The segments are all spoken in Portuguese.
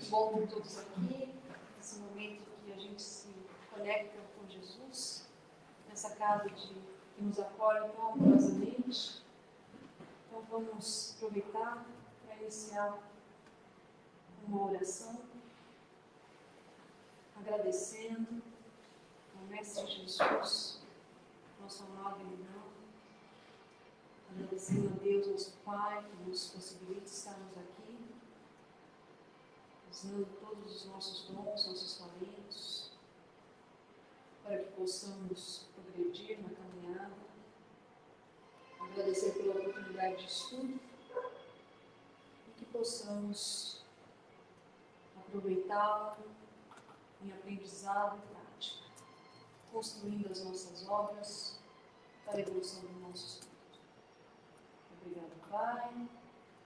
bom ter todos aqui, nesse momento que a gente se conecta com Jesus, nessa casa que nos acolhe tão amorosamente. Então vamos aproveitar para iniciar uma oração, agradecendo ao Mestre Jesus, nosso amado irmão, agradecendo a Deus, nosso Pai, que nos possibilita estarmos aqui, usando todos os nossos dons, nossos talentos, para que possamos progredir na caminhada. Agradecer pela oportunidade de estudo e que possamos aproveitá-la em aprendizado e prática, construindo as nossas obras para a evolução do nosso espírito. Obrigado, Pai.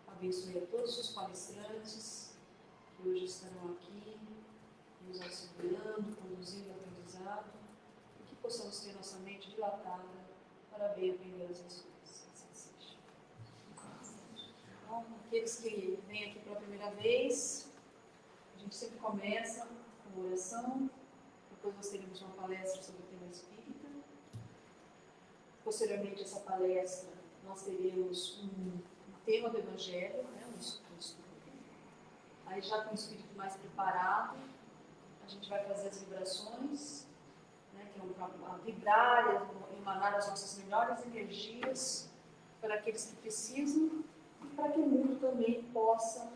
Abençoe a todos os palestrantes que hoje estarão aqui, nos auxiliando, conduzindo o aprendizado, e que possamos ter nossa mente dilatada para bem aprender as lições. Assim seja. Então, aqueles que vêm aqui pela primeira vez, a gente sempre começa com uma oração, depois nós teremos uma palestra sobre o tema espírita. Posteriormente a essa palestra, nós teremos um tema do Evangelho, né, um estudo. Aí já com o espírito mais preparado, a gente vai fazer as vibrações, né, que é para vibrar, emanar as nossas melhores energias para aqueles que precisam e para que o mundo também possa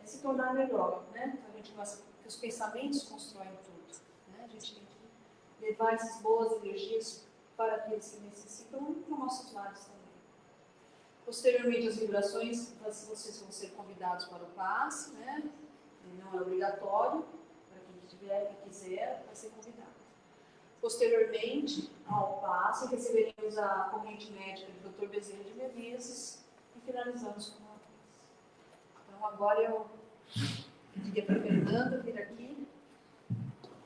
se tornar melhor. Né? Então, a gente gosta que os pensamentos constroem tudo. Né? A gente tem que levar essas boas energias para aqueles que necessitam e para os nossos lares também. Posteriormente, as vibrações, vocês vão ser convidados para o passe, né? Não é obrigatório, para quem tiver, quem quiser, vai ser convidado. Posteriormente ao passe, receberemos a corrente médica do Dr. Bezerra de Menezes e finalizamos com a prece. Então, agora eu pediria para a Fernanda vir aqui.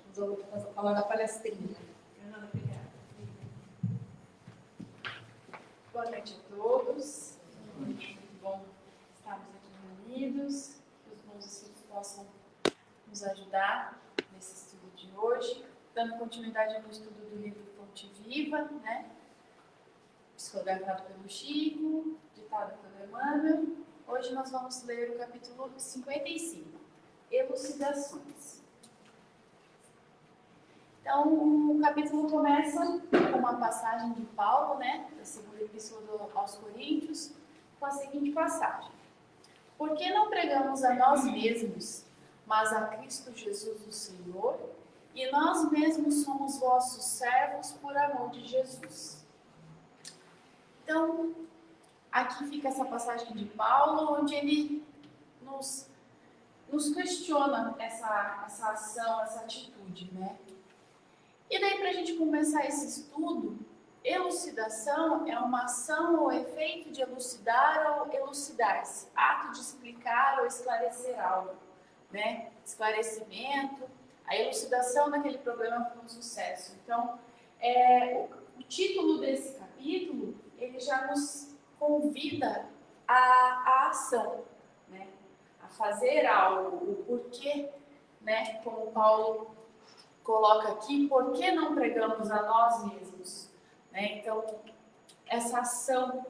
Nós vamos falar da palestrinha. Fernanda, obrigada. Boa noite a todos. Muito bom estarmos aqui reunidos. Que os bons espíritos possam nos ajudar nesse estudo de hoje, dando continuidade no estudo do livro Fonte Viva, né? Psicografado pelo Chico, ditado pelo Emmanuel. Hoje nós vamos ler o capítulo 55, Elucidações. Então, o capítulo começa com uma passagem de Paulo, né, da segunda epístola aos Coríntios, com a seguinte passagem: Por que não pregamos a nós mesmos, mas a Cristo Jesus o Senhor, e nós mesmos somos vossos servos por amor de Jesus? Então, aqui fica essa passagem de Paulo, onde ele nos questiona essa ação, essa atitude, né? E daí, para a gente começar esse estudo, elucidação é uma ação ou efeito de elucidar ou elucidar-se, ato de explicar ou esclarecer algo, né? Esclarecimento, a elucidação daquele problema foi um sucesso. Então, o título desse capítulo, ele já nos convida à ação, né? A fazer algo, o porquê, né? Como Paulo coloca aqui, por que não pregamos a nós mesmos? Né? Então, essa ação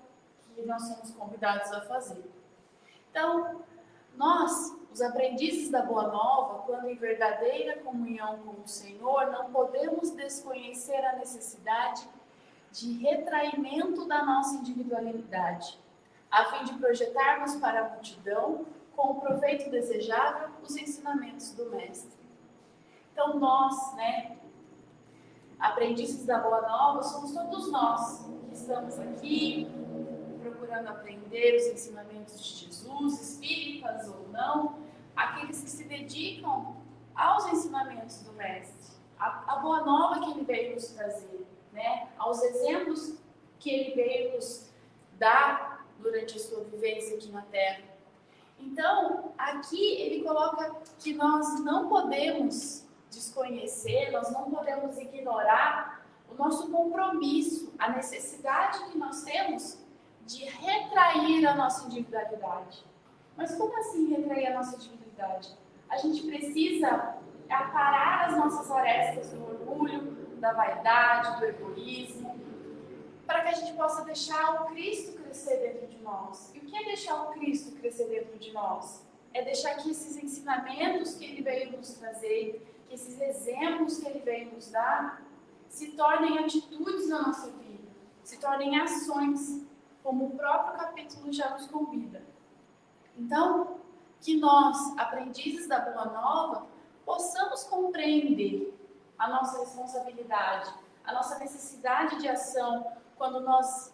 que nós somos convidados a fazer. Então, nós, os aprendizes da Boa Nova, quando em verdadeira comunhão com o Senhor, não podemos desconhecer a necessidade de retraimento da nossa individualidade, a fim de projetarmos para a multidão, com o proveito desejável, os ensinamentos do Mestre. Então, nós, né, aprendizes da Boa Nova, somos todos nós que estamos aqui procurando aprender os ensinamentos de Jesus, espíritas ou não, aqueles que se dedicam aos ensinamentos do Mestre, a Boa Nova que ele veio nos trazer, né, aos exemplos que ele veio nos dar durante a sua vivência aqui na Terra. Então, aqui ele coloca que nós não podemos desconhecer, nós não podemos ignorar o nosso compromisso, a necessidade que nós temos de retrair a nossa individualidade. Mas como assim retrair a nossa individualidade? a gente precisa aparar as nossas arestas do orgulho, da vaidade, do egoísmo, para que a gente possa deixar o Cristo crescer dentro de nós. E o que é deixar o Cristo crescer dentro de nós? É deixar que esses ensinamentos que Ele veio nos trazer, que esses exemplos que Ele veio nos dar, se tornem atitudes na nossa vida, se tornem ações, como o próprio capítulo já nos convida. Então, que nós, aprendizes da Boa Nova, possamos compreender a nossa responsabilidade, a nossa necessidade de ação quando nós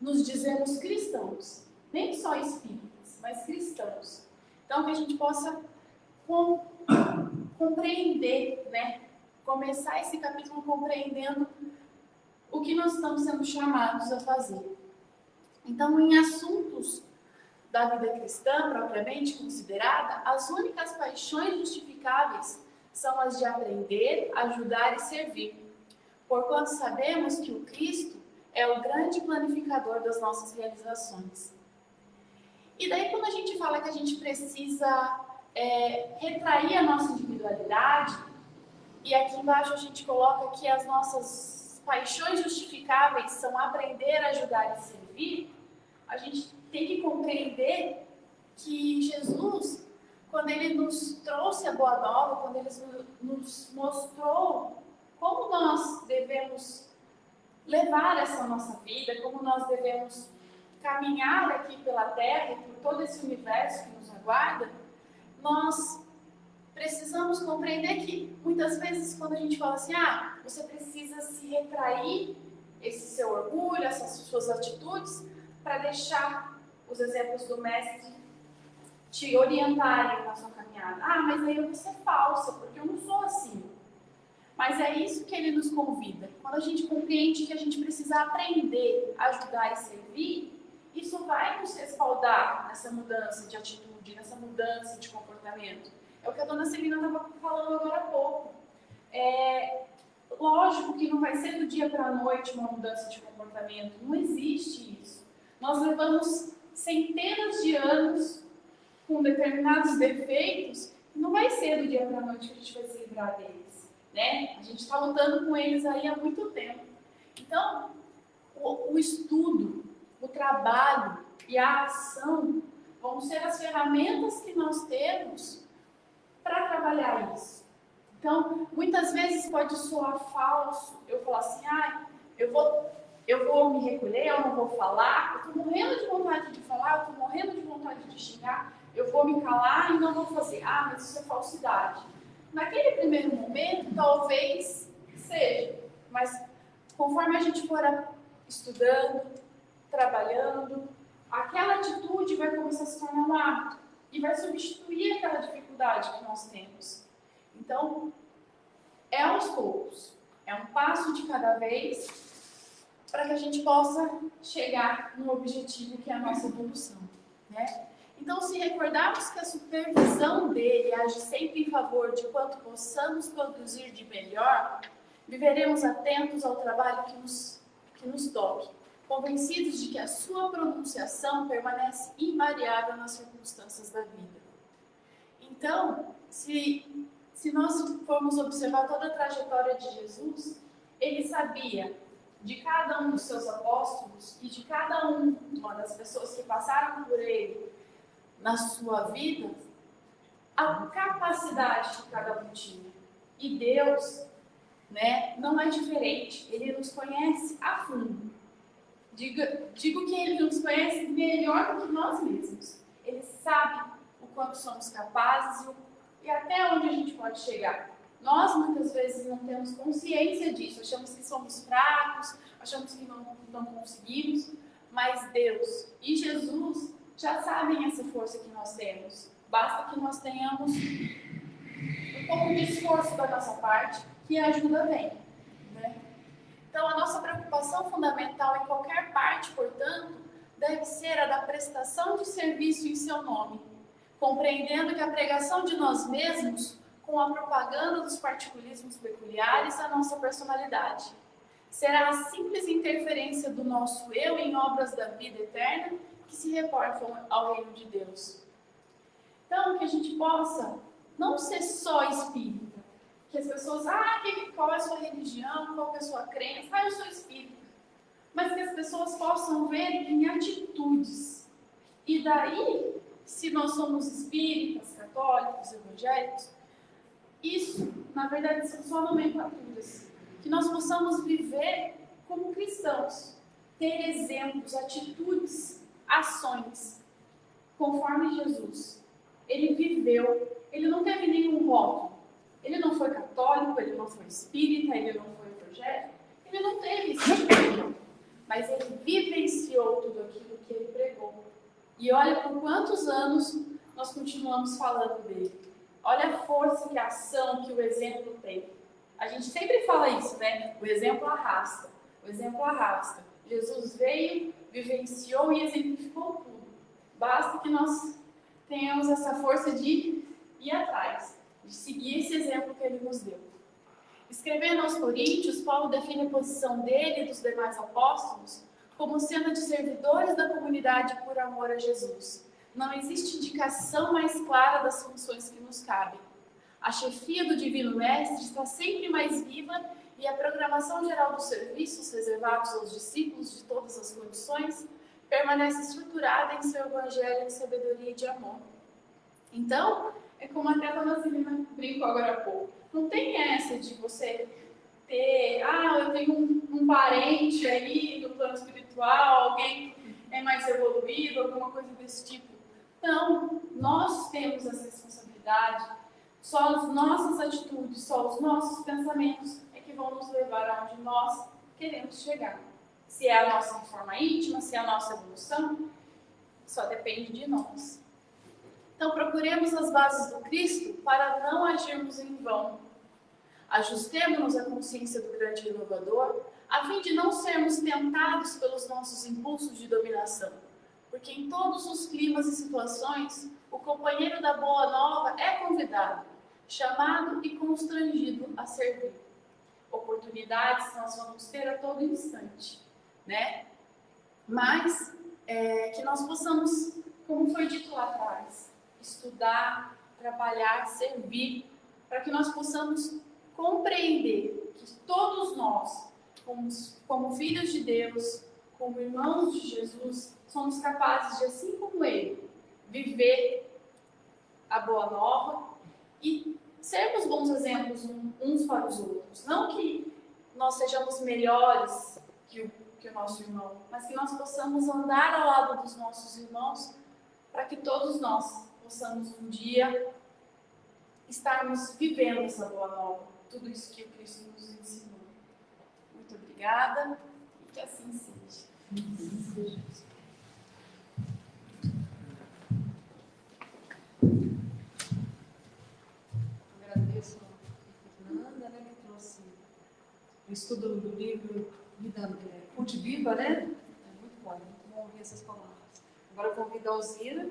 nos dizemos cristãos, nem só espíritas, mas cristãos. Então, que a gente possa compreender, né? Começar esse capítulo compreendendo o que nós estamos sendo chamados a fazer. Então, em assuntos da vida cristã, propriamente considerada, as únicas paixões justificáveis são as de aprender, ajudar e servir, porquanto sabemos que o Cristo é o grande planificador das nossas realizações. E daí, quando a gente fala que a gente precisa retrair a nossa individualidade, e aqui embaixo a gente coloca que as nossas paixões justificáveis são aprender, ajudar e servir, a gente tem que compreender que Jesus, quando Ele nos trouxe a Boa Nova, quando Ele nos mostrou como nós devemos levar essa nossa vida, como nós devemos caminhar aqui pela Terra e por todo esse universo que nos aguarda, nós precisamos compreender que muitas vezes quando a gente fala assim, você precisa se retrair esse seu orgulho, essas suas atitudes, para deixar os exemplos do Mestre te orientarem na sua caminhada. Mas aí eu vou ser falsa, porque eu não sou assim. Mas é isso que ele nos convida. Quando a gente compreende que a gente precisa aprender, ajudar e servir, isso vai nos respaldar nessa mudança de atitude, nessa mudança de comportamento. É o que a dona Celina estava falando agora há pouco. Lógico que não vai ser do dia para a noite uma mudança de comportamento. Não existe isso. Nós levamos centenas de anos com determinados defeitos, e não vai ser do dia para a noite que a gente vai se livrar deles, né? A gente está lutando com eles aí há muito tempo. Então, o estudo, o trabalho e a ação vão ser as ferramentas que nós temos para trabalhar isso. Então, muitas vezes pode soar falso eu falar assim, eu vou me recolher, eu não vou falar, eu estou morrendo de vontade de falar, eu estou morrendo de vontade de xingar, eu vou me calar e não vou fazer. Mas isso é falsidade. Naquele primeiro momento, talvez seja, mas conforme a gente for estudando, trabalhando, aquela atitude vai começar a se tornar um hábito e vai substituir aquela dificuldade que nós temos. Então, é aos poucos, é um passo de cada vez, para que a gente possa chegar no objetivo que é a nossa evolução, né? Então, se recordarmos que a supervisão dele age sempre em favor de quanto possamos produzir de melhor, viveremos atentos ao trabalho que nos toque, convencidos de que a sua pronunciação permanece invariável nas circunstâncias da vida. Então, se nós formos observar toda a trajetória de Jesus, ele sabia de cada um dos seus apóstolos e de cada uma das pessoas que passaram por ele na sua vida, a capacidade que cada um tinha. E Deus, né, não é diferente. Ele nos conhece a fundo. Digo que Ele nos conhece melhor do que nós mesmos. Ele sabe o quanto somos capazes e até onde a gente pode chegar. Nós, muitas vezes, não temos consciência disso. Achamos que somos fracos, achamos que não conseguimos. Mas Deus e Jesus já sabem essa força que nós temos. Basta que nós tenhamos um pouco de esforço da nossa parte, que a ajuda vem, né? Então, a nossa preocupação fundamental em qualquer parte, portanto, deve ser a da prestação de serviço em seu nome, compreendendo que a pregação de nós mesmos, com a propaganda dos particulismos peculiares à nossa personalidade, será a simples interferência do nosso eu em obras da vida eterna que se reportam ao reino de Deus. Então, que a gente possa não ser só espírita. Que as pessoas, qual é a sua religião, qual é a sua crença? Eu sou espírita. Mas que as pessoas possam ver em atitudes. E daí, se nós somos espíritas, católicos, evangélicos, isso, na verdade, são só nomenclaturas. Que nós possamos viver como cristãos. Ter exemplos, atitudes, ações, conforme Jesus. Ele viveu, ele não teve nenhum rótulo. Ele não foi católico, ele não foi espírita, ele não foi evangélico. Ele não teve esse tipo, mas ele vivenciou tudo aquilo que ele pregou. E olha por quantos anos nós continuamos falando dele. Olha a força que a ação, que o exemplo tem. A gente sempre fala isso, né? O exemplo arrasta. O exemplo arrasta. Jesus veio, vivenciou e exemplificou tudo. Basta que nós tenhamos essa força de ir atrás, de seguir esse exemplo que ele nos deu. Escrevendo aos Coríntios, Paulo define a posição dele e dos demais apóstolos como sendo de servidores da comunidade por amor a Jesus. Não existe indicação mais clara das funções que nos cabem. A chefia do Divino Mestre está sempre mais viva e a programação geral dos serviços reservados aos discípulos de todas as condições permanece estruturada em seu evangelho de sabedoria e de amor. Então, é como até a dona Celina brincou agora há pouco. Não tem essa de você ter, eu tenho um parente aí no plano espiritual, alguém é mais evoluído, alguma coisa desse tipo. Não, nós temos essa responsabilidade. Só as nossas atitudes, só os nossos pensamentos é que vão nos levar aonde nós queremos chegar. Se é a nossa forma íntima, se é a nossa evolução, só depende de nós. Então, procuremos as bases do Cristo para não agirmos em vão. Ajustemos-nos à consciência do grande renovador, a fim de não sermos tentados pelos nossos impulsos de dominação. Porque em todos os climas e situações, o companheiro da boa nova é convidado, chamado e constrangido a servir. Oportunidades nós vamos ter a todo instante, né? Mas que nós possamos, como foi dito lá atrás, estudar, trabalhar, servir, para que nós possamos compreender que todos nós, como filhos de Deus, como irmãos de Jesus, somos capazes de, assim como Ele, viver a boa nova e sermos bons exemplos uns para os outros. Não que nós sejamos melhores que o nosso irmão, mas que nós possamos andar ao lado dos nossos irmãos para que todos nós possamos um dia estarmos vivendo essa boa nova, tudo isso que o Cristo nos ensinou. Muito obrigada e que assim seja. Agradeço a Fernanda, né, que trouxe o estudo do livro Fonte Viva, né? É muito bom ouvir essas palavras. Agora eu convido a Alzira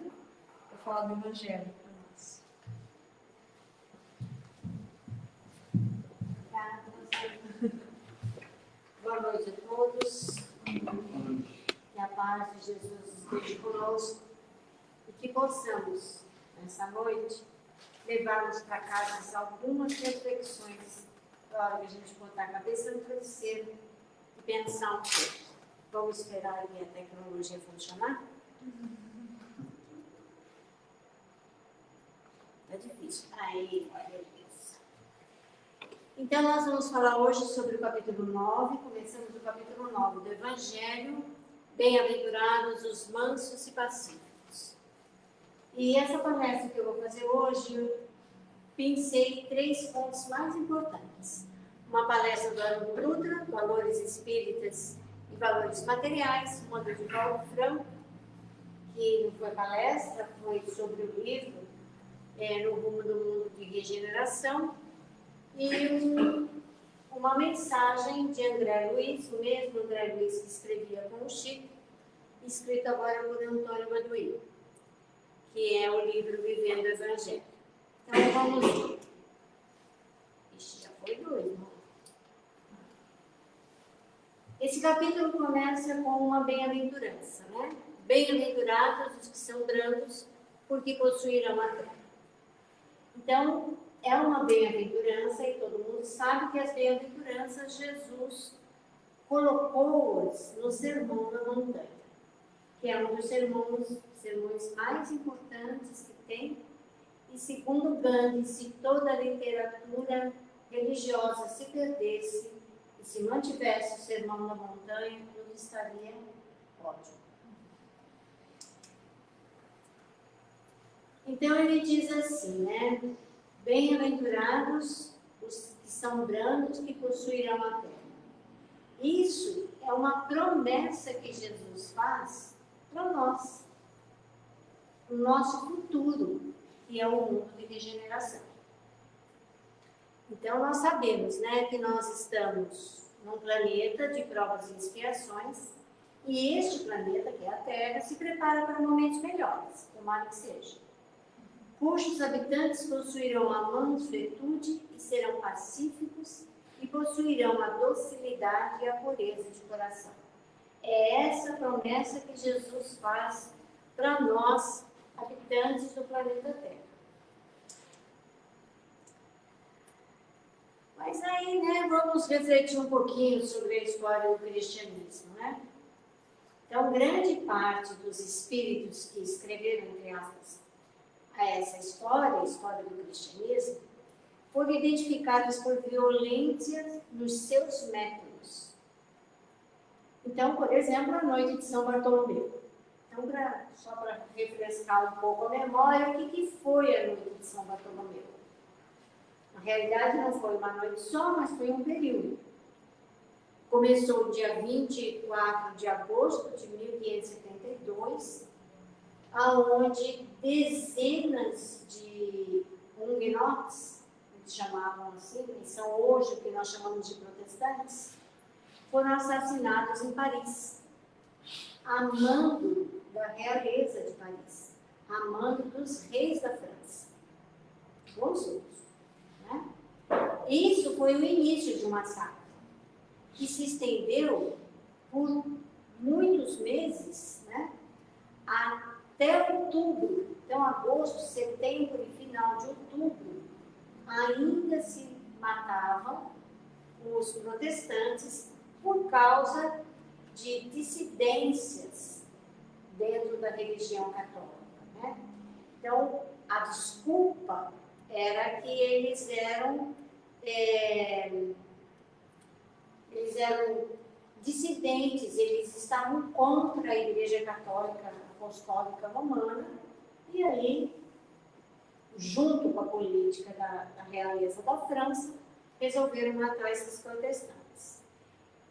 para falar do Evangelho para nós. Boa noite a todos. Que a paz de Jesus esteja conosco e que possamos, nessa noite, levarmos para casa algumas reflexões para a hora que a gente botar a cabeça no travesseiro e pensar um pouco. Vamos esperar aqui a tecnologia funcionar? Tá difícil. Aí, beleza. Então, nós vamos falar hoje sobre o capítulo 9, começando do capítulo 9 do Evangelho, bem-aventurados os mansos e pacíficos. E essa palestra que eu vou fazer hoje, eu pensei 3 pontos mais importantes. Uma palestra do Haroldo Dutra, Valores Espíritas e Valores Materiais, uma do Divaldo Franco, que não foi palestra, foi sobre o livro No Rumo do Mundo de Regeneração, e uma mensagem de André Luiz, o mesmo André Luiz que escrevia com o Chico, escrito agora por Antônio Madureira, que é o livro Vivendo o Evangelho. Então vamos... Ixi, já foi 2, não? Esse capítulo começa com uma bem-aventurança, né? Bem-aventurados os que são brandos, porque possuirão a terra. Então, é uma bem-aventurança e todo mundo sabe que as bem-aventuranças Jesus colocou-as no Sermão da Montanha, que é um dos sermões mais importantes que tem. E segundo Gandhi, se toda a literatura religiosa se perdesse e se mantivesse o Sermão da Montanha, tudo estaria ótimo. Então ele diz assim, né? Bem-aventurados os que são brandos, que possuirão a terra. Isso é uma promessa que Jesus faz para nós, o nosso futuro, que é o mundo de regeneração. Então nós sabemos, né, que nós estamos num planeta de provas e expiações, e este planeta, que é a Terra, se prepara para momentos melhores, tomara que seja, cujos habitantes possuirão a mansuetude e serão pacíficos e possuirão a docilidade e a pureza de coração. É essa promessa que Jesus faz para nós, habitantes do planeta Terra. Mas aí, né, vamos refletir um pouquinho sobre a história do cristianismo, né? Então, grande parte dos espíritos que escreveram, entre aspas, essa história, a história do cristianismo, foram identificadas por violência nos seus métodos. Então, por exemplo, a noite de São Bartolomeu. Então, só para refrescar um pouco a memória, o que foi a noite de São Bartolomeu? Na realidade, não foi uma noite só, mas foi um período. Começou dia 24 de agosto de 1572, aonde dezenas de huguenotes, eles chamavam assim, que são hoje o que nós chamamos de protestantes, foram assassinados em Paris, a mando da realeza de Paris, a mando dos reis da França, cônsules, né? Isso foi o início de um massacre, que se estendeu por muitos meses, né? Até outubro. Então, agosto, setembro e final de outubro, ainda se matavam os protestantes por causa de dissidências dentro da religião católica, né? Então, a desculpa era que eles eram dissidentes, eles estavam contra a Igreja Católica Apostólica Romana, e aí, junto com a política da realeza da França, resolveram matar esses protestantes.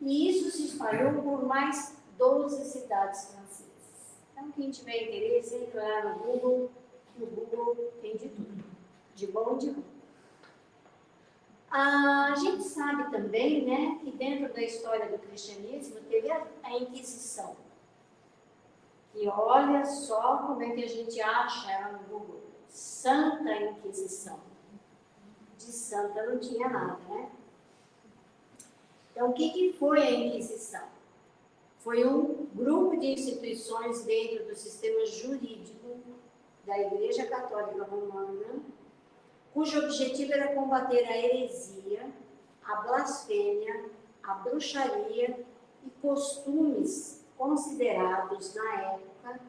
E isso se espalhou por mais 12 cidades francesas. Então, quem tiver interesse, entra lá no Google tem de tudo, de bom e de ruim. A gente sabe também, né, que dentro da história do cristianismo teve a Inquisição. E olha só como é que a gente acha ela no Google. Santa Inquisição. De santa não tinha nada, né? Então, o que foi a Inquisição? Foi um grupo de instituições dentro do sistema jurídico da Igreja Católica Romana, cujo objetivo era combater a heresia, a blasfêmia, a bruxaria e costumes considerados na época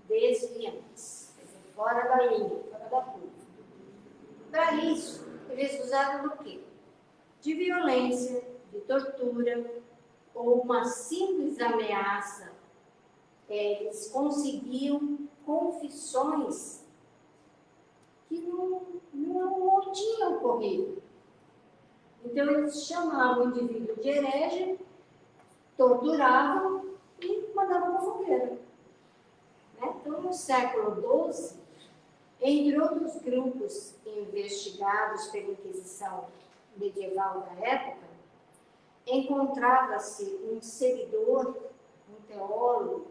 desviantes, quer dizer, fora da linha, fora da curva. Para isso, eles usaram o quê? De violência, de tortura ou uma simples ameaça. Eles conseguiam confissões que não tinham ocorrido. Então, eles chamavam o indivíduo de herege, torturavam e mandavam para a fogueira. Né? Então, no século XII, entre outros grupos investigados pela Inquisição medieval da época, encontrava-se um seguidor, um teólogo,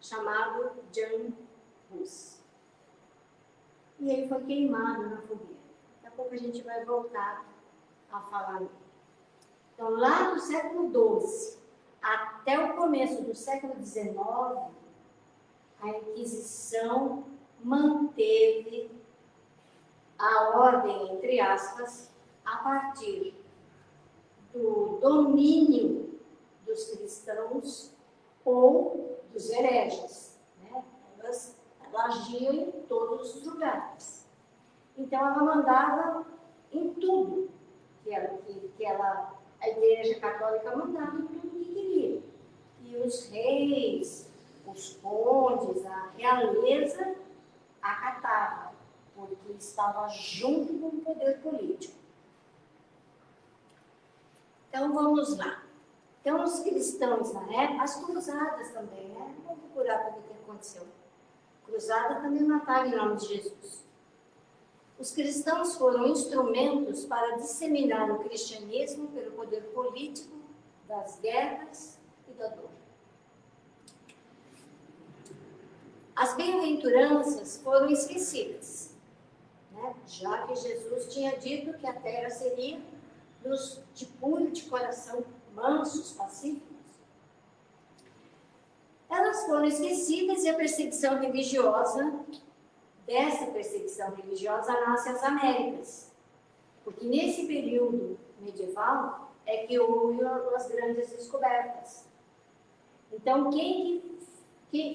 chamado Jan Hus. E ele foi queimado na fogueira. Daqui a pouco a gente vai voltar a falar dele. Então, lá no século XII até o começo do século XIX, a Inquisição manteve a ordem, entre aspas, a partir do domínio dos cristãos ou dos hereges, né? Ela agia em todos os lugares. Então, ela mandava em tudo a Igreja Católica mandava em tudo que queria. E os reis, os condes, a realeza acatava, porque estava junto com o poder político. Então, vamos lá. Então, os cristãos na época, as cruzadas também, né? Vamos procurar para ver o que aconteceu. Cruzada também mataram em nome de Jesus. Os cristãos foram instrumentos para disseminar o cristianismo pelo poder político, das guerras e da dor. As bem-aventuranças foram esquecidas, né? Já que Jesus tinha dito que a terra seria dos de puro de coração, mansos, pacíficos. Elas foram esquecidas e a perseguição religiosa, dessa perseguição religiosa, nasce as Américas. Porque nesse período medieval é que houve as grandes descobertas. Então,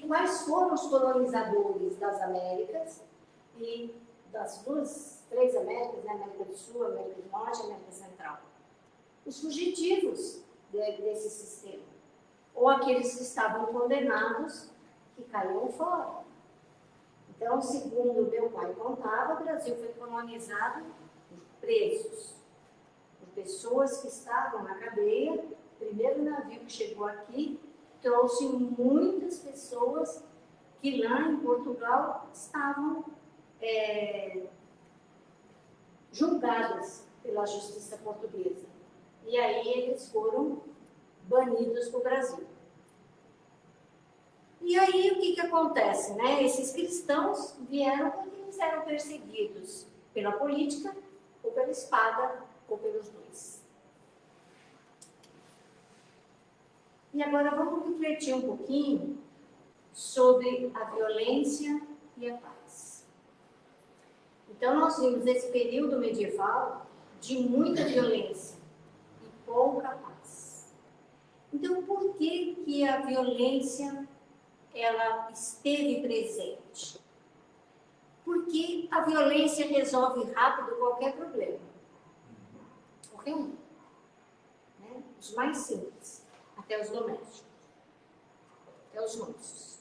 quais foram os colonizadores das Américas e das três Américas, né? América do Sul, América do Norte e América Central? Os fugitivos desse sistema, ou aqueles que estavam condenados, que caíram fora. Então, segundo meu pai contava, o Brasil foi colonizado por presos, por pessoas que estavam na cadeia. O primeiro navio que chegou aqui trouxe muitas pessoas que lá em Portugal estavam julgadas pela justiça portuguesa. E aí eles foram banidos do Brasil. E aí o que acontece, né? Esses cristãos vieram porque eles eram perseguidos pela política, ou pela espada, ou pelos dois. E agora vamos refletir um pouquinho sobre a violência e a paz. Então nós vimos esse período medieval de muita violência e pouca paz. Então por que a violência ela esteve presente? Porque a violência resolve rápido qualquer problema. Qualquer um. Né? Os mais simples, até os domésticos, até os nossos.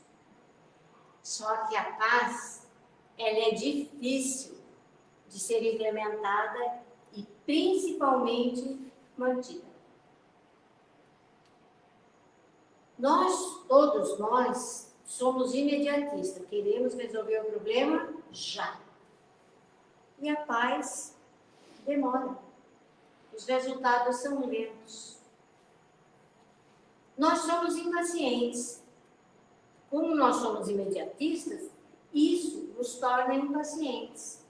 Só que a paz, ela é difícil de ser implementada e principalmente mantida. Todos nós, somos imediatistas, queremos resolver o problema já. E a paz demora. Os resultados são lentos. Nós somos impacientes. Como nós somos imediatistas, isso nos torna impacientes.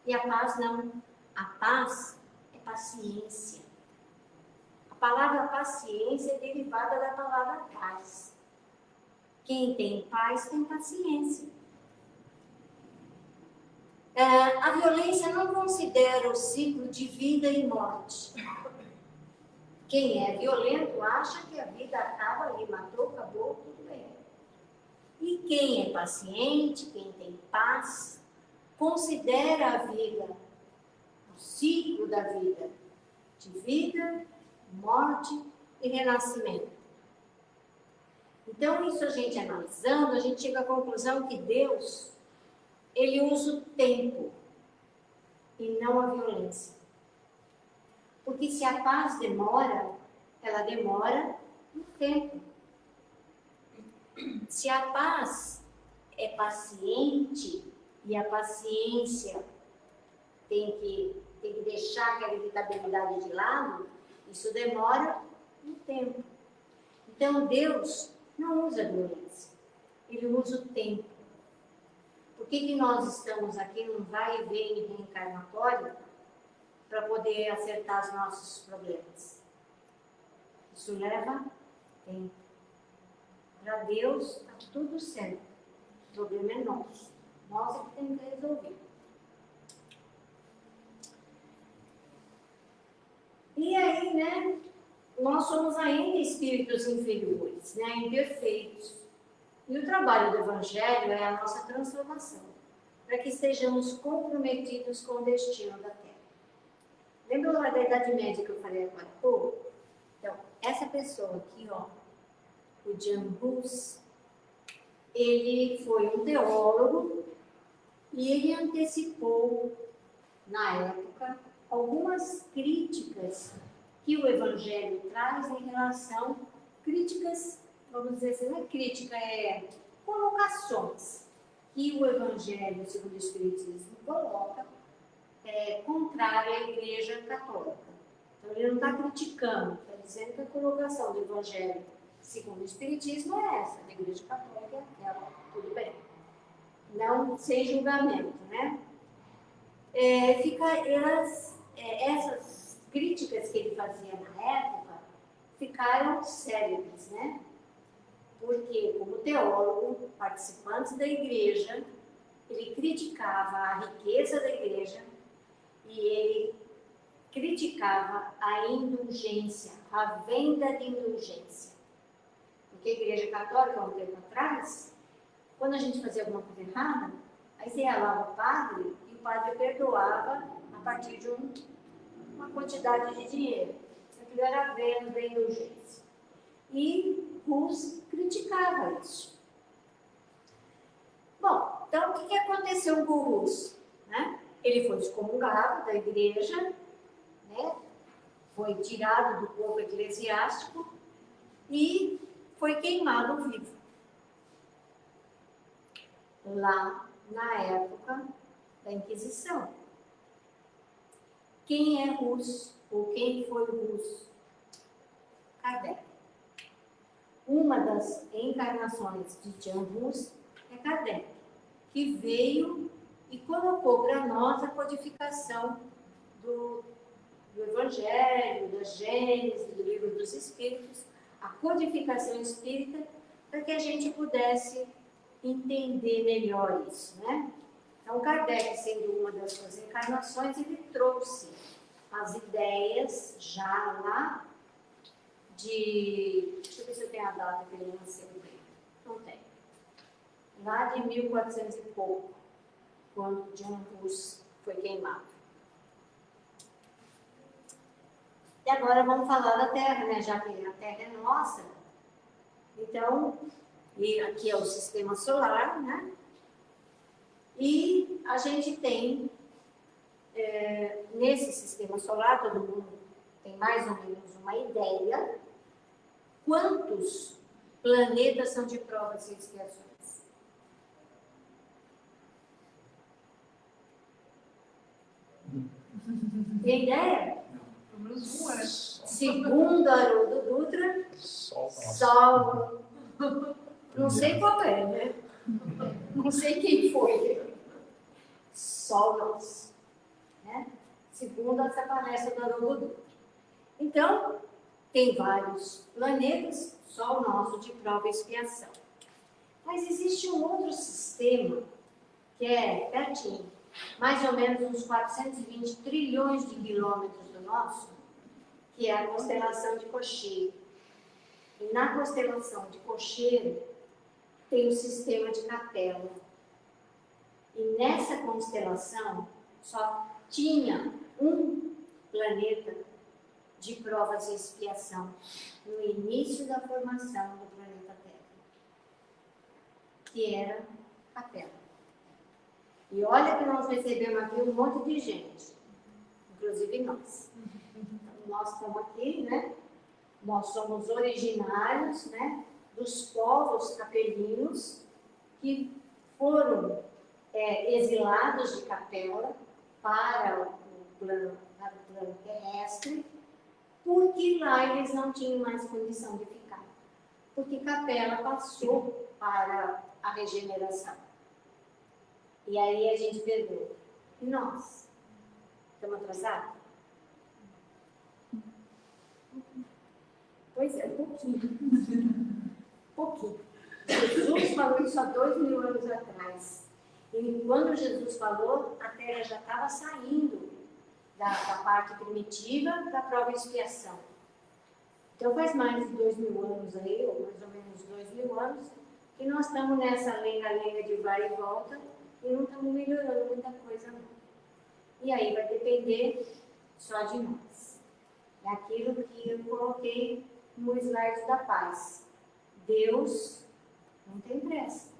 E a paz não. A paz é paciência. A palavra paciência é derivada da palavra paz. Quem tem paz tem paciência. A violência não considera o ciclo de vida e morte. Quem é violento acha que a vida acaba ali, matou, acabou, tudo bem. E quem é paciente, quem tem paz, considera a vida, o ciclo da vida, de vida, morte e renascimento. Então, isso a gente analisando, a gente chega à conclusão que Deus, ele usa o tempo e não a violência. Porque se a paz demora, ela demora no tempo. Se a paz é paciente e a paciência tem que deixar aquela irritabilidade de lado, isso demora um tempo. Então Deus não usa violência, ele usa o tempo. Por que nós estamos aqui num vai e vem reencarnatório para poder acertar os nossos problemas? Isso leva tempo. Para Deus está tudo certo. O problema é nosso. Nós é que temos que resolver. né, nós somos ainda espíritos inferiores, né, imperfeitos. E o trabalho do Evangelho é a nossa transformação, para que estejamos comprometidos com o destino da Terra. Lembra lá da Idade Média que eu falei agora há pouco? Então, essa pessoa aqui, ó, o Jan Hus, ele foi um teólogo e ele antecipou, na época, algumas críticas que o Evangelho traz em relação, críticas, vamos dizer assim, não é crítica, é colocações que o Evangelho, segundo o Espiritismo, coloca contrária à Igreja Católica. Então, ele não está criticando, está dizendo que a colocação do Evangelho, segundo o Espiritismo, é essa. A Igreja Católica é aquela, tudo bem. Não sem julgamento, né? Essas críticas que ele fazia na época ficaram célebres, né? Porque, como teólogo, participante da igreja, ele criticava a riqueza da igreja e ele criticava a indulgência, a venda de indulgência. Porque a Igreja Católica, há um tempo atrás, quando a gente fazia alguma coisa errada, aí você ia lá no padre e o padre perdoava a partir de uma quantidade de dinheiro. Aquilo era a venda da indulgência. E Hus criticava isso. Bom, então o que aconteceu com o Hus? Né? Ele foi excomungado da igreja, né? Foi tirado do corpo eclesiástico e foi queimado vivo. Lá na época da Inquisição. Quem é Hus? Ou quem foi Hus? Kardec. Uma das encarnações de Jan Hus é Kardec, que veio e colocou para nós a codificação do Evangelho, da Gênesis, do Livro dos Espíritos, a codificação espírita, para que a gente pudesse entender melhor isso, né? Então, Kardec, sendo uma das suas encarnações, ele trouxe as ideias já lá de... Deixa eu ver se eu tenho a data que ele nasceu bem. Não tem. Lá de 1400 e pouco, quando Jan Hus foi queimado. E agora vamos falar da Terra, né? Já que a Terra é nossa. Então, e aqui é o sistema solar, né? E a gente tem, nesse sistema solar, todo mundo tem mais ou menos uma ideia, quantos planetas são de provas e expiações? Tem ideia? Pelo menos uma, né? Segundo Haroldo Dutra, Sol. Não sei qual é, né? Não sei quem foi. Sol nosso. Né? Segundo essa palestra do Haroldo Dutra. Então, tem vários planetas, Sol nosso de prova e expiação. Mas existe um outro sistema que é pertinho, mais ou menos uns 420 trilhões de quilômetros do nosso, que é a constelação de Cocheiro. E na constelação de Cocheiro tem o sistema de Capela. E nessa constelação só tinha um planeta de provas e expiação no início da formação do planeta Terra, que era Capela. E olha que nós recebemos aqui um monte de gente, inclusive nós. Nós estamos aqui, né? Nós somos originários, né, dos povos capelinos que foram exilados de Capela para o plano terrestre, porque lá eles não tinham mais condição de ficar. Porque Capela passou para a regeneração. E aí a gente pergunta, e nós? Estamos atrasados? Pois é, pouquinho. Jesus falou isso há 2000 anos atrás. E quando Jesus falou, a Terra já estava saindo da parte primitiva da prova e expiação. Então faz mais de 2000 anos aí, ou mais ou menos 2000 anos, que nós estamos nessa lenga-lenga de vai e volta e não estamos melhorando muita coisa não. E aí vai depender só de nós. É aquilo que eu coloquei no slide da paz. Deus não tem pressa.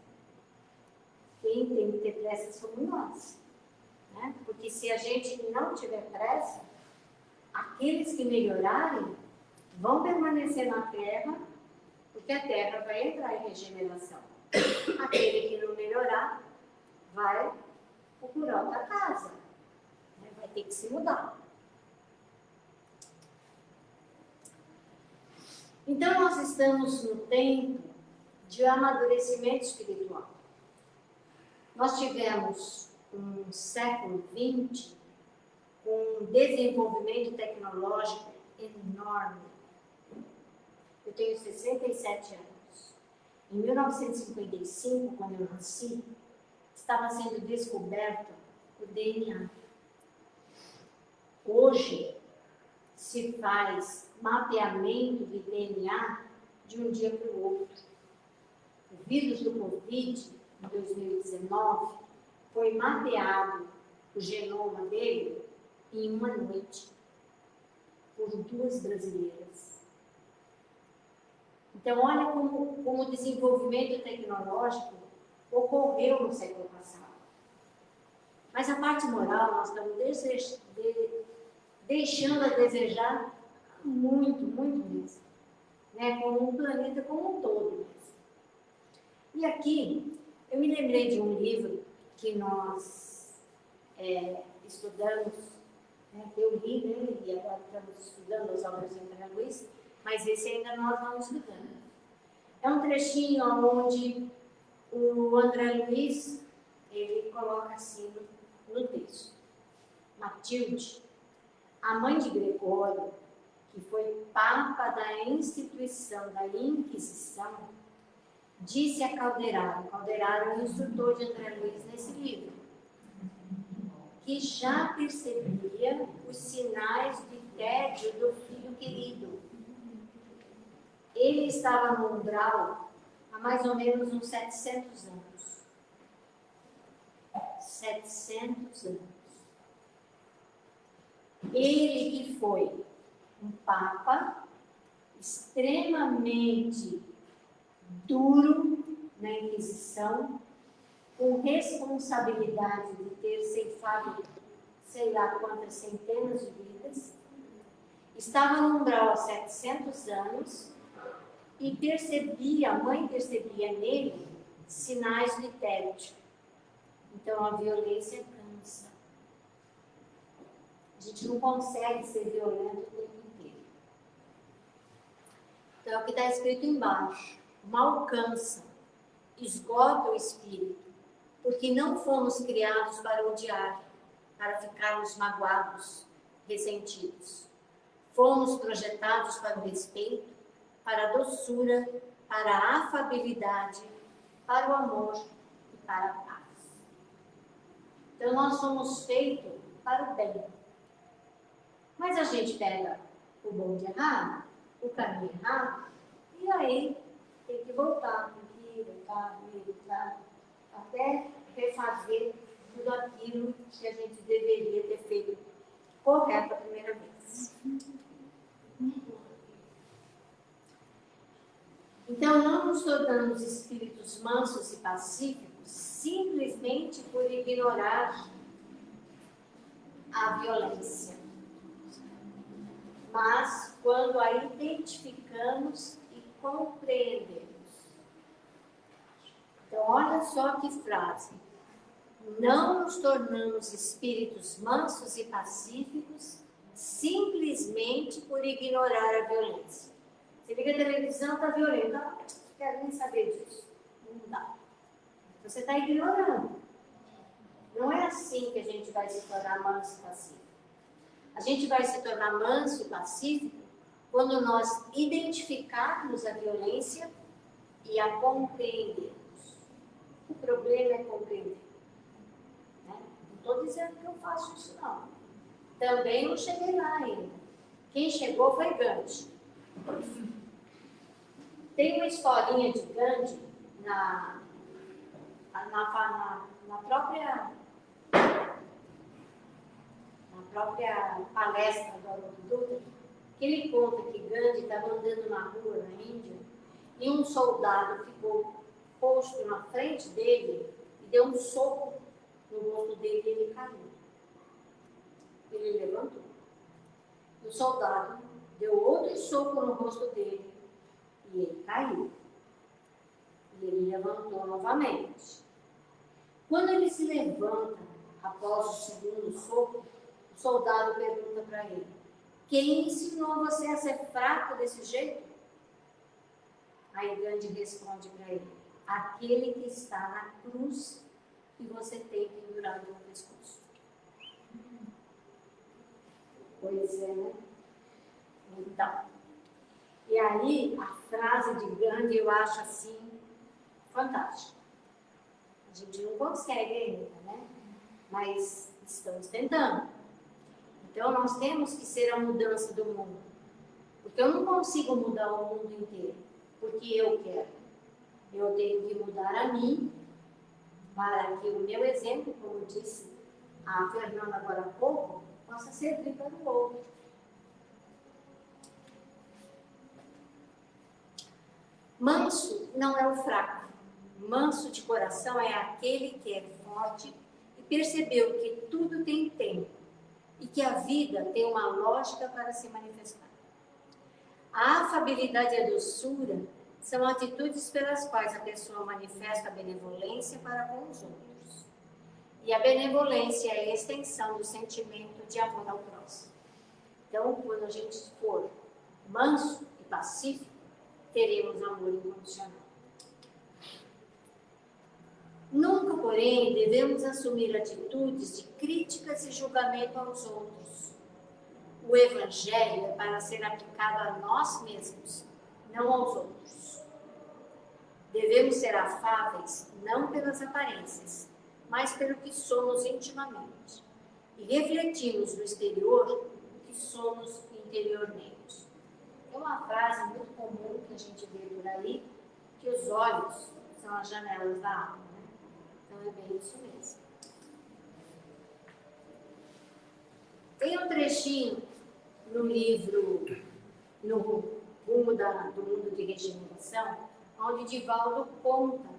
Quem tem que ter pressa somos nós. Né? Porque se a gente não tiver pressa, aqueles que melhorarem vão permanecer na terra, porque a terra vai entrar em regeneração. Aquele que não melhorar vai procurar outra casa. Né? Vai ter que se mudar. Então, nós estamos no tempo de amadurecimento espiritual. Nós tivemos um século XX com um desenvolvimento tecnológico enorme. Eu tenho 67 anos. Em 1955, quando eu nasci, estava sendo descoberto o DNA. Hoje, se faz mapeamento de DNA de um dia para o outro. O vírus do Covid, em 2019, foi mapeado o genoma dele em uma noite por 2 brasileiras. Então, olha como o desenvolvimento tecnológico ocorreu no século passado. Mas a parte moral, nós estamos deixando a desejar muito, muito mesmo. Né? Como um planeta como um todo mesmo. E aqui, eu me lembrei de um livro que nós estudamos, né? Eu li, né? E agora estamos estudando as obras de André Luiz, mas esse ainda nós vamos estudando. É um trechinho onde o André Luiz, ele coloca assim no texto. Matilde, a mãe de Gregório, que foi papa da instituição da Inquisição, disse a Calderaro é o instrutor de André Luiz nesse livro, que já percebia os sinais de tédio do filho querido. Ele estava no umbral há mais ou menos uns 700 anos. 700 anos. Ele que foi um papa extremamente duro na Inquisição, com responsabilidade de ter ceifado sei lá quantas centenas de vidas, estava no umbral há 700 anos e a mãe percebia nele sinais de tédio. Então a violência cansa. A gente não consegue ser violento o tempo inteiro. Então é o que está escrito embaixo. O mal cansa, esgota o espírito, porque não fomos criados para odiar, para ficarmos magoados, ressentidos. Fomos projetados para o respeito, para a doçura, para a afabilidade, para o amor e para a paz. Então nós somos feitos para o bem. Mas a gente pega o bom de errado, o caminho errado, e aí tem que voltar, até refazer tudo aquilo que a gente deveria ter feito correto a primeira vez. Então, não nos tornamos espíritos mansos e pacíficos simplesmente por ignorar a violência, mas quando a identificamos e compreendemos. Então, olha só que frase. Não nos tornamos espíritos mansos e pacíficos simplesmente por ignorar a violência. Você liga a televisão, está violenta. Não quero nem saber disso. Não dá. Você está ignorando. Não é assim que a gente vai se tornar manso e pacífico. A gente vai se tornar manso e pacífico quando nós identificarmos a violência e a compreendermos. O problema é compreender. Né? Não estou dizendo que eu faço isso, não. Também não cheguei lá ainda. Quem chegou foi Gandhi. Tem uma historinha de Gandhi na própria palestra do Haroldo Dutra, que ele conta que Gandhi estava andando na rua na Índia e um soldado ficou posto na frente dele e deu um soco no rosto dele e ele caiu. Ele levantou. O soldado deu outro soco no rosto dele e ele caiu. E ele levantou novamente. Quando ele se levanta após o segundo soco, o soldado pergunta para ele: quem ensinou você a ser fraco desse jeito? Aí Gandhi responde para ele: aquele que está na cruz que você tem pendurado no pescoço. Pois é, né? Então, e aí a frase de Gandhi eu acho assim fantástica. A gente não consegue ainda, né? Mas estamos tentando. Então nós temos que ser a mudança do mundo. Porque eu não consigo mudar o mundo inteiro, porque eu quero. Eu tenho que mudar a mim, para que o meu exemplo, como disse a Fernanda agora há pouco, possa servir para o outro. Manso não é o fraco. Manso de coração é aquele que é forte e percebeu que tudo tem tempo e que a vida tem uma lógica para se manifestar. A afabilidade e a doçura são atitudes pelas quais a pessoa manifesta a benevolência para com os outros. E a benevolência é a extensão do sentimento de amor ao próximo. Então, quando a gente for manso e pacífico, teremos amor incondicional. Nunca, porém, devemos assumir atitudes de críticas e julgamento aos outros. O Evangelho é para ser aplicado a nós mesmos, não aos outros. Devemos ser afáveis, não pelas aparências, mas pelo que somos intimamente. E refletirmos no exterior o que somos interiormente. É uma frase muito comum que a gente vê por aí, que os olhos são as janelas da alma, né? Então é bem isso mesmo. Tem um trechinho no livro No Rumo do Mundo de Regeneração, onde Divaldo conta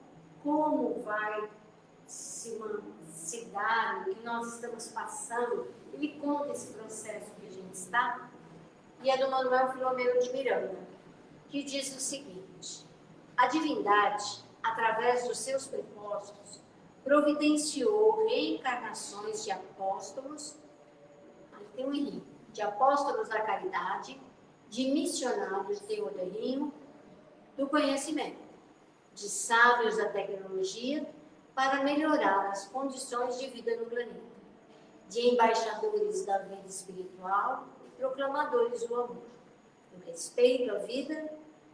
como vai se dar, o que nós estamos passando. Ele conta esse processo que a gente está, e é do Manuel Filomeno de Miranda, que diz o seguinte: a divindade, através dos seus propósitos, providenciou reencarnações de apóstolos, aí tem um errinho, de apóstolos da caridade, de missionários de orderio do conhecimento, de sábios da tecnologia, para melhorar as condições de vida no planeta, de embaixadores da vida espiritual e proclamadores do amor, do respeito à vida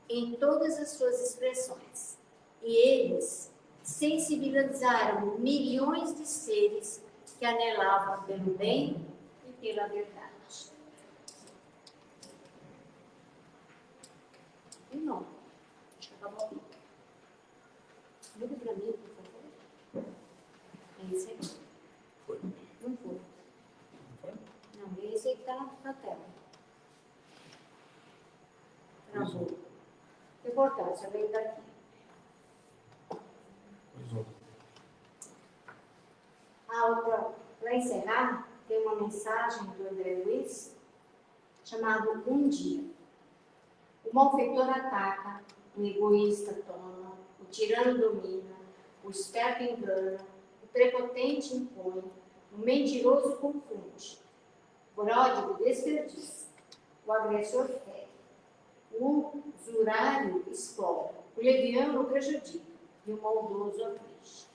em todas as suas expressões. E eles sensibilizaram milhões de seres que anelavam pelo bem e pela verdade. E não, acho que acabou aqui. Muda para mim, por favor. É esse aqui. Foi? Não foi. Não foi? Não, esse aí que está na tela. Travou. Importância, vem daqui. Pois outro. A outra, para encerrar, tem uma mensagem do André Luiz, chamado Um Dia. O malfeitor ataca, o egoísta toma, o tirano domina, o esperto engana, o prepotente impõe, o mentiroso confunde, o pródigo desperdiça, o agressor fere, o usurário explora, o leviano prejudica e o maldoso aflige.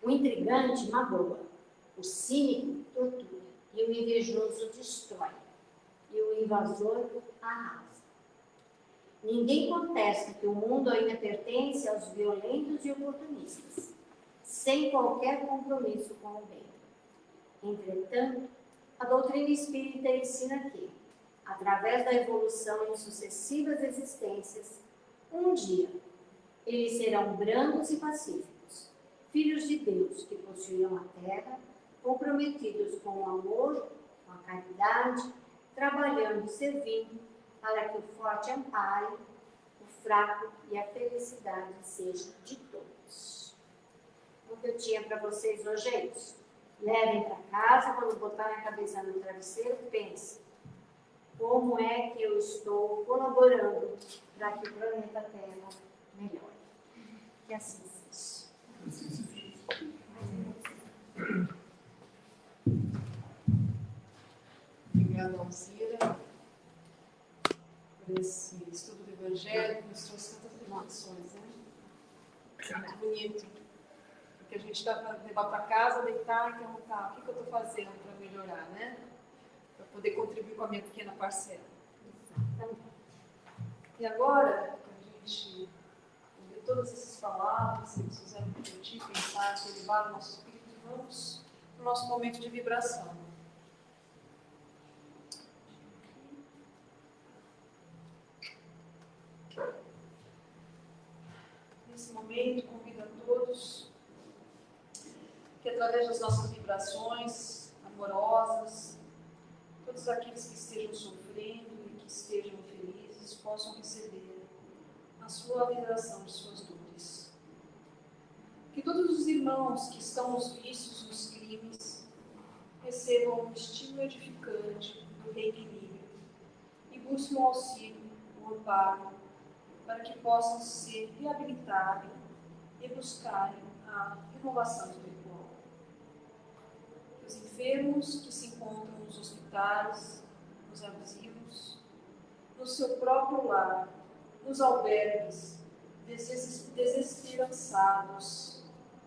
O intrigante magoa, o cínico tortura e o invejoso destrói, e o invasor arrasa. Ninguém contesta que o mundo ainda pertence aos violentos e oportunistas, sem qualquer compromisso com o bem. Entretanto, a doutrina espírita ensina que, através da evolução em sucessivas existências, um dia eles serão brandos e pacíficos, filhos de Deus que possuirão a terra, comprometidos com o amor, com a caridade, trabalhando e servindo para que o forte ampare, o fraco e a felicidade sejam de todos. O que eu tinha para vocês hoje é isso. Levem para casa, quando botarem a cabeça no travesseiro, pensem: como é que eu estou colaborando para que o planeta Terra melhore? Que assim seja. Obrigada, Alzira, por esse estudo do Evangelho que nos trouxe tantas reflexões, né? Muito bonito. Porque a gente vai levar para casa, deitar e perguntar: o que eu estou fazendo para melhorar, né? Para poder contribuir com a minha pequena parcela. E agora, para a gente ouvir todas essas palavras que nos fizeram refletir, pensar, que elevaram o nosso espírito, vamos no nosso momento de vibração. Nesse momento, convido a todos que, através das nossas vibrações amorosas, todos aqueles que estejam sofrendo e que estejam felizes possam receber a suavização de suas dores. Que todos os irmãos que estão nos vícios, nos crimes, recebam um estímulo edificante do reequilíbrio e busquem o auxílio, o amparo, para que possam se reabilitarem e buscarem a renovação espiritual. Que os enfermos que se encontram nos hospitais, nos asilos, no seu próprio lar, nos albergues, desesperançados,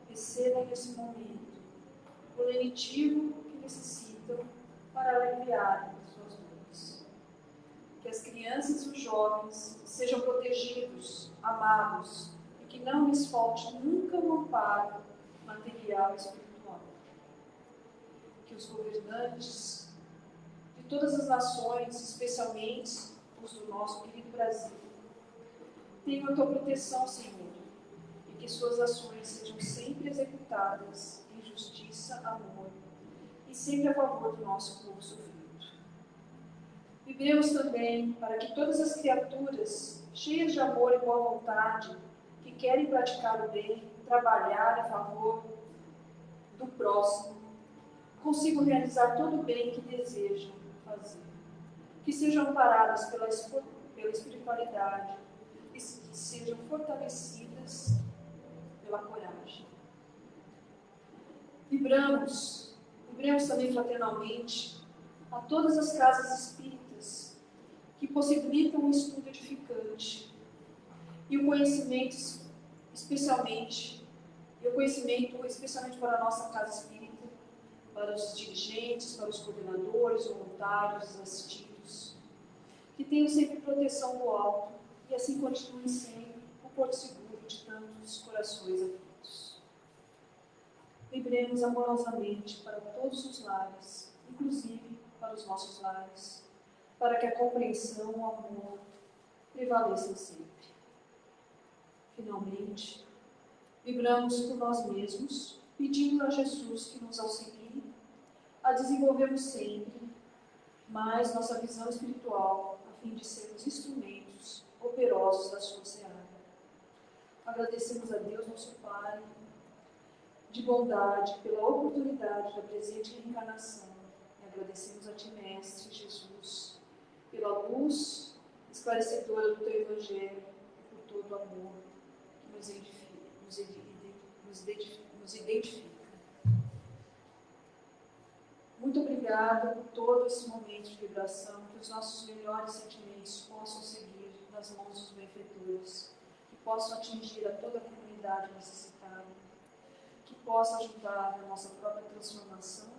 recebam nesse momento o lenitivo que necessitam para aliviarem suas dores. Que as crianças e os jovens sejam protegidos, amados, e que não lhes falte nunca um amparo material e espiritual. Que os governantes de todas as nações, especialmente os do nosso querido Brasil, tenham a tua proteção, Senhor, e que suas ações sejam sempre executadas em justiça, amor e sempre a favor do nosso povo sofrido. Vibremos também para que todas as criaturas, cheias de amor e boa vontade, que querem praticar o bem, trabalhar a favor do próximo, consigam realizar todo o bem que desejam fazer. Que sejam amparadas pela espiritualidade e que sejam fortalecidas pela coragem. Vibremos também fraternalmente a todas as casas espíritas que possibilitam um estudo edificante e o conhecimento especialmente para a nossa casa espírita, para os dirigentes, para os coordenadores, voluntários, assistidos, que tenham sempre proteção do alto e assim continuem sendo o porto seguro de tantos corações aflitos. Vibremos amorosamente para todos os lares, inclusive para os nossos lares, para que a compreensão, o amor prevaleçam sempre. Finalmente, vibramos por nós mesmos, pedindo a Jesus que nos auxilie a desenvolvermos sempre mais nossa visão espiritual, a fim de sermos instrumentos operosos da sua seara. Agradecemos a Deus, nosso Pai, de bondade, pela oportunidade da presente reencarnação. E agradecemos a Ti, Mestre Jesus, pela luz esclarecedora do Teu Evangelho e por todo o amor que nos identifica. Muito obrigada por todo esse momento de vibração, que os nossos melhores sentimentos possam seguir nas mãos dos benfeitores, que possam atingir a toda a comunidade necessitada, que possa ajudar na nossa própria transformação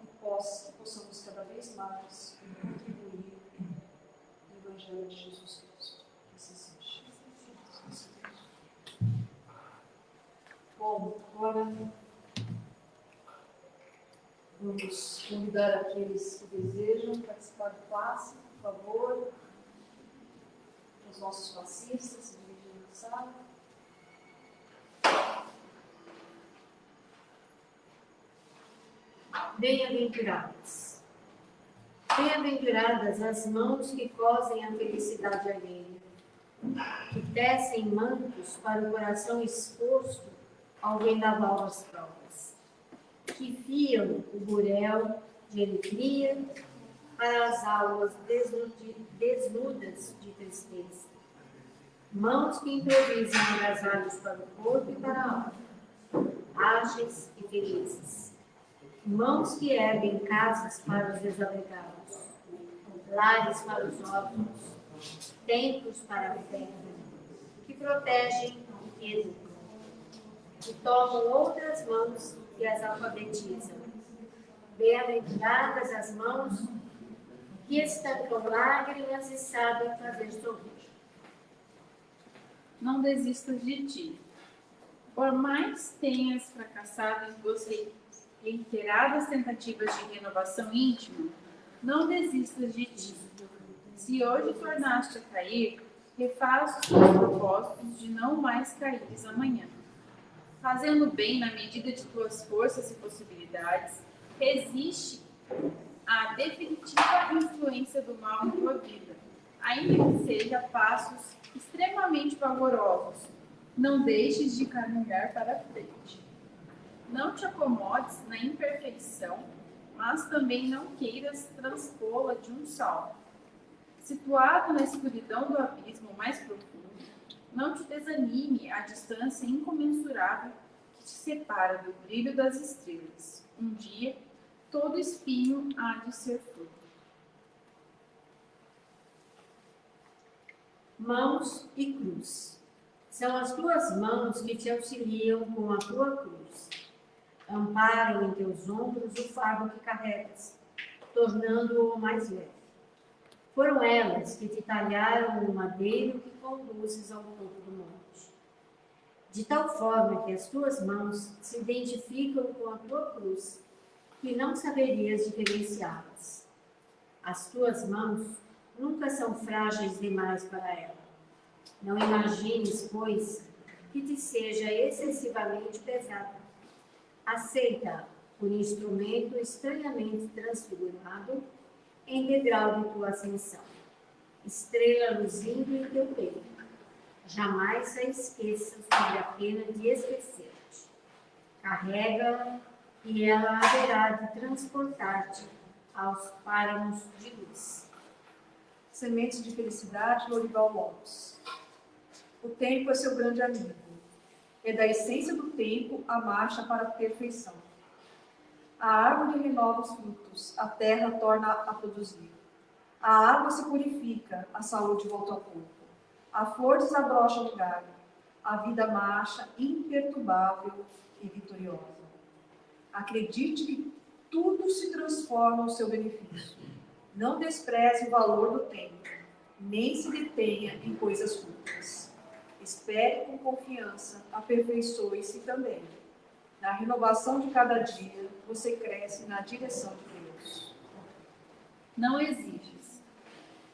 e que possamos cada vez mais contribuir no Evangelho de Jesus Cristo. Que assim seja. Bom, agora vamos Vamos convidar aqueles que desejam participar do passe, por favor. Os nossos passistas se dirigindo à sala. Bem-aventuradas. Bem-aventuradas as mãos que cosem a felicidade alheia, que tecem mantos para o coração exposto ao vendaval das provas, que fiam o burel de alegria para as almas desnudas de tristeza, mãos que improvisam agasalhos para o corpo e para a alma, ágeis e felizes, mãos que erguem casas para os desalegados, lares para os órfãos, templos para a fé, que protegem e educam, que tomam outras mãos e as alfabetizam. Bem-aventuradas as mãos que estancam lágrimas e sabem fazer sorrir. Não desistas de ti. Por mais tenhas fracassado em suas reiteradas tentativas de renovação íntima, não desistas de ti. Se hoje tornaste a cair, refaça os teus propósitos de não mais caíres amanhã. Fazendo bem na medida de tuas forças e possibilidades, resiste à definitiva influência do mal em tua vida, ainda que seja a passos extremamente vagarosos. Não deixes de caminhar para a frente. Não te acomodes na imperfeição, mas também não queiras transpô-la de um salto. Situado na escuridão do abismo mais profundo, não te desanime a distância incomensurável que te separa do brilho das estrelas. Um dia, todo espinho há de ser fruto. Mãos e cruz. São as tuas mãos que te auxiliam com a tua cruz. Amparam em teus ombros o fardo que carregas, tornando-o mais leve. Foram elas que te talharam o madeiro que conduzes ao topo do monte. De tal forma que as tuas mãos se identificam com a tua cruz, que não saberias diferenciá-las. As tuas mãos nunca são frágeis demais para ela. Não imagines, pois, que te seja excessivamente pesada. Aceita-a por instrumento estranhamente transfigurado em degrau de tua ascensão. Estrela luzindo em teu peito. Jamais a esqueças sob a pena de esquecer-te. Carrega-a e ela haverá de transportar-te aos páramos de luz. Sementes de felicidade, Lorival Lopes. O tempo é seu grande amigo. É da essência do tempo a marcha para a perfeição. A árvore renova os frutos, a terra torna a produzir. A água se purifica, a saúde volta ao corpo. A flor desabrocha no galho. A vida marcha imperturbável e vitoriosa. Acredite que tudo se transforma ao seu benefício. Não despreze o valor do tempo, nem se detenha em coisas fúteis. Espere com confiança, aperfeiçoe-se também. Na renovação de cada dia, você cresce na direção de Deus. Não exiges.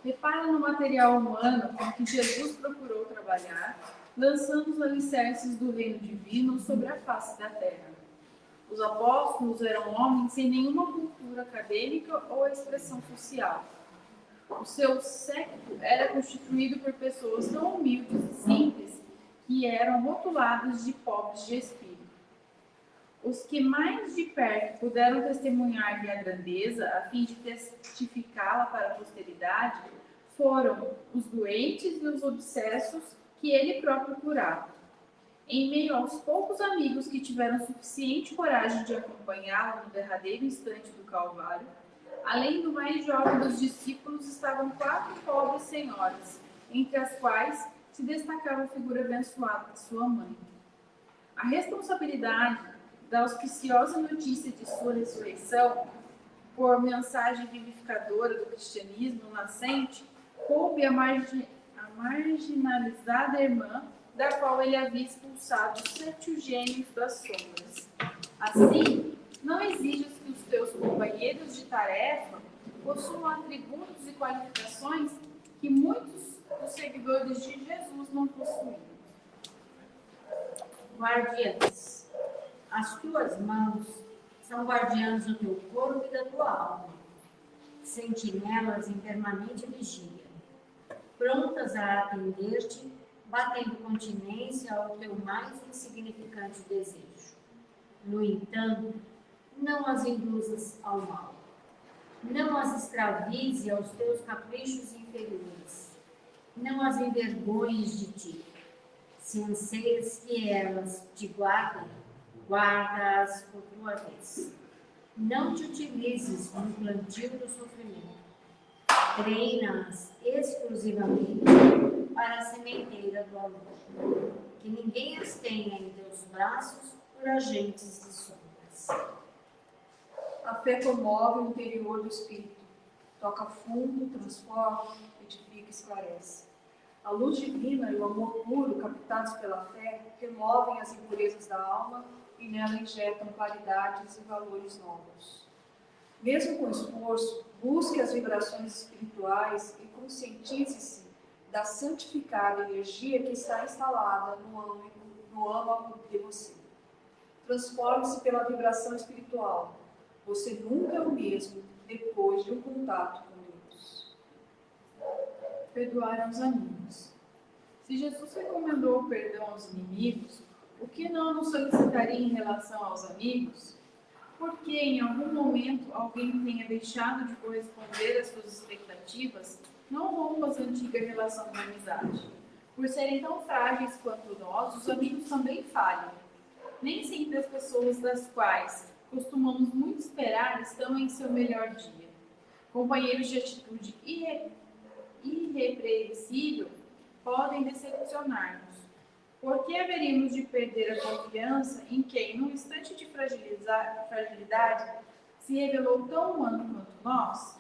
Repara no material humano com que Jesus procurou trabalhar, lançando os alicerces do reino divino sobre a face da terra. Os apóstolos eram homens sem nenhuma cultura acadêmica ou expressão social. O seu séquito era constituído por pessoas tão humildes e simples que eram rotuladas de pobres de espírito. Os que mais de perto puderam testemunhar-lhe a grandeza, a fim de testificá-la para a posteridade, foram os doentes e os obsessos que ele próprio curava. Em meio aos poucos amigos que tiveram suficiente coragem de acompanhá-lo no derradeiro instante do Calvário, além do mais jovem dos discípulos, estavam 4 pobres senhoras, entre as quais se destacava a figura abençoada de sua mãe. A responsabilidade da auspiciosa notícia de sua ressurreição, por mensagem vivificadora do cristianismo nascente, coube a marginalizada irmã, da qual ele havia expulsado os 7 gênios das sombras. Assim, não exijas que os seus companheiros de tarefa possuam atributos e qualificações que muitos dos seguidores de Jesus não possuíam. Guardiãs. As tuas mãos são guardiãs do teu corpo e da tua alma, sentinelas em permanente vigília, prontas a atender-te, batendo continência ao teu mais insignificante desejo. No entanto, não as induzas ao mal. Não as escravize aos teus caprichos inferiores. Não as envergonhes de ti. Se anseias que elas te guardem, guarda-as por tua vez. Não te utilizes no plantio do sofrimento. Treina-as exclusivamente para a sementeira do amor. Que ninguém as tenha em teus braços por agentes de sombras. A fé comove o interior do espírito, toca fundo, transforma, edifica e esclarece. A luz divina e o amor puro captados pela fé removem as impurezas da alma e nela injetam qualidades e valores novos. Mesmo com esforço, busque as vibrações espirituais e conscientize-se da santificada energia que está instalada no âmago de você. Transforme-se pela vibração espiritual. Você nunca é o mesmo depois de um contato com Deus. Perdoar aos amigos. Se Jesus recomendou o perdão aos inimigos, o que não nos solicitaria em relação aos amigos? Porque em algum momento alguém tenha deixado de corresponder às suas expectativas, não rompa a antiga relação de amizade. Por serem tão frágeis quanto nós, os amigos também falham. Nem sempre as pessoas das quais costumamos muito esperar estão em seu melhor dia. Companheiros de atitude irrepreensível podem decepcionar-nos. Por que haveríamos de perder a confiança em quem, num instante de fragilidade, se revelou tão humano quanto nós?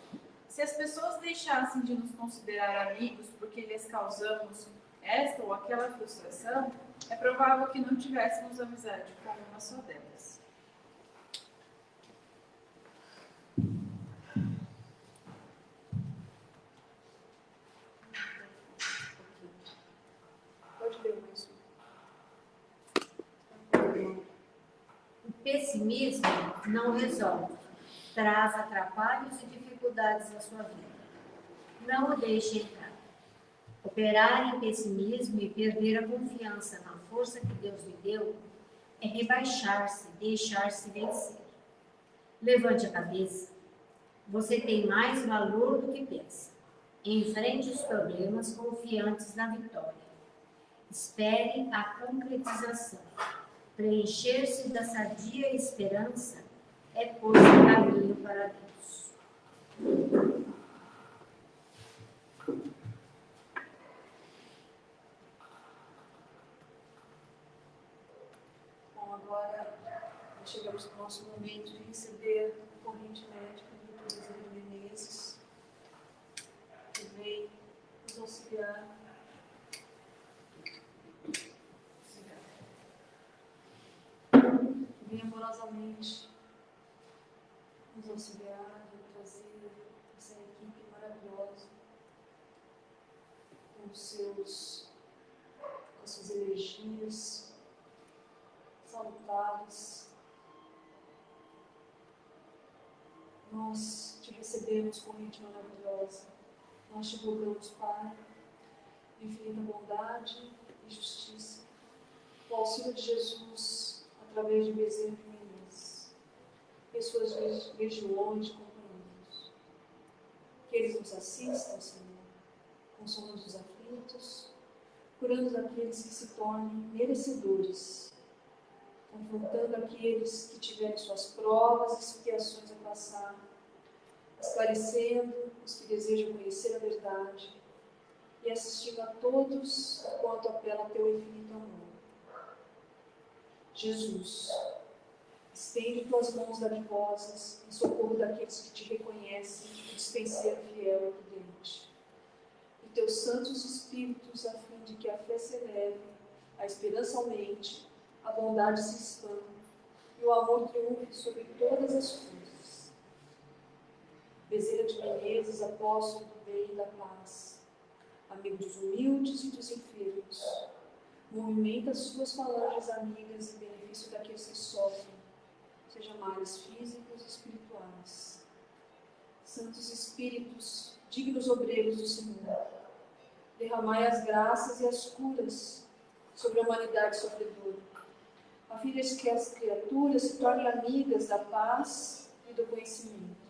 Se as pessoas deixassem de nos considerar amigos porque lhes causamos esta ou aquela frustração, é provável que não tivéssemos amizade com uma só delas. Pode ler mais O pessimismo não resolve, traz atrapalhos e dificuldades à sua vida. Não o deixe entrar. Operar em pessimismo e perder a confiança na força que Deus lhe deu é rebaixar-se, deixar-se vencer. Levante a cabeça. Você tem mais valor do que pensa. Enfrente os problemas confiantes na vitória. Espere a concretização. Preencher-se da sadia esperança é pôr o caminho para Deus. Bom, agora chegamos no nosso momento de receber a corrente médica do Dr. Menezes, que vem nos auxiliar. Que vem amorosamente nos auxiliar e trazer essa equipe maravilhosa com as suas energias salutares. Nós te recebemos, corrente maravilhosa. Nós te rogamos, Pai, de infinita bondade e justiça, o auxílio de Jesus através de Bezerra de Menezes e suas legiões de companheiros. Que eles nos assistam, Senhor, consolando os aflitos, curando aqueles que se tornem merecedores, confrontando aqueles que tiverem suas provas e expiações a passar, esclarecendo os que desejam conhecer a verdade e assistindo a todos enquanto apela a teu infinito amor. Jesus, estende tuas mãos dadivosas em socorro daqueles que te reconhecem e dispenseiro fiel e prudente. E teus santos espíritos, a fim de que a fé se eleve, a esperança aumente, a bondade se expanda e o amor triunfe sobre todas as coisas. Bezerra de Menezes, apóstolo do bem e da paz, amigo dos humildes e dos enfermos, movimenta suas falanges amigas em benefício daqueles que sofrem, seja males físicos e espirituais. Santos Espíritos, dignos obreiros do Senhor, derramai as graças e as curas sobre a humanidade sofredora, a fim de que as criaturas se tornem amigas da paz e do conhecimento,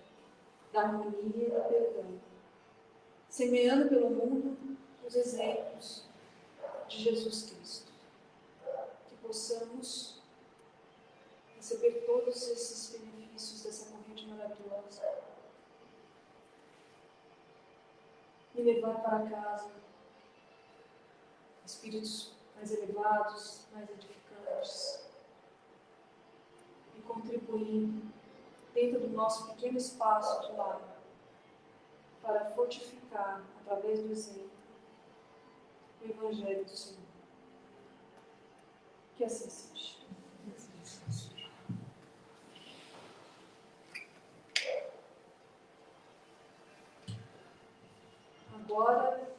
da harmonia e do perdão, semeando pelo mundo os exemplos de Jesus Cristo. Que possamos receber todos esses benefícios dessa corrente maravilhosa e levar para casa espíritos mais elevados, mais edificantes, e contribuindo dentro do nosso pequeno espaço de lar para fortificar, através do exemplo, o Evangelho do Senhor. Que assim seja. Agora,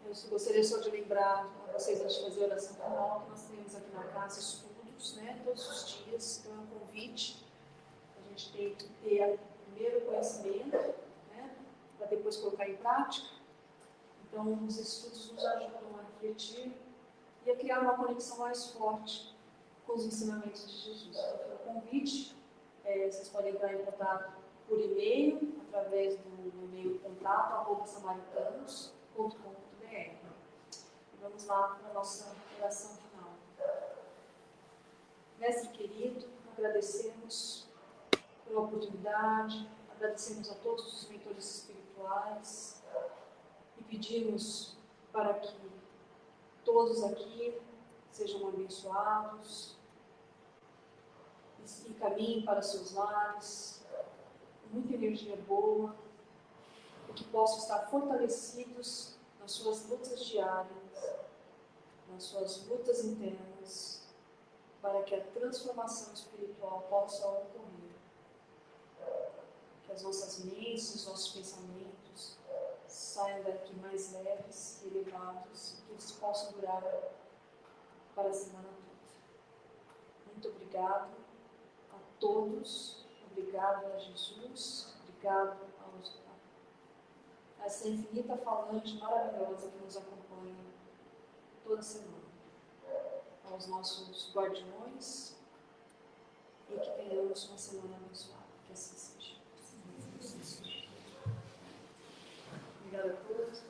eu gostaria só de lembrar a vocês, antes de fazer a oração final, que nós temos aqui na casa estudos, né, todos os dias. Então é um convite. A gente tem que ter primeiro o conhecimento, né, para depois colocar em prática. Então, os estudos nos ajudam a refletir e a criar uma conexão mais forte com os ensinamentos de Jesus. Então, o convite, vocês podem entrar em contato por e-mail, através do e-mail contato@samaritanos.com.br. E vamos lá para a nossa oração final. Mestre querido, agradecemos pela oportunidade, agradecemos a todos os mentores espirituais e pedimos para que todos aqui sejam abençoados e caminhem para seus lares com muita energia boa e que possam estar fortalecidos nas suas lutas diárias, nas suas lutas internas, para que a transformação espiritual possa ocorrer. Que as nossas mentes, os nossos pensamentos saiam daqui mais leves e elevados e que eles possam durar para a semana toda. Muito obrigado a todos, obrigado a Jesus, obrigado a essa infinita falange maravilhosa que nos acompanha toda semana, aos nossos guardiões, e que tenhamos uma semana abençoada. Que assim seja. Obrigada a todos.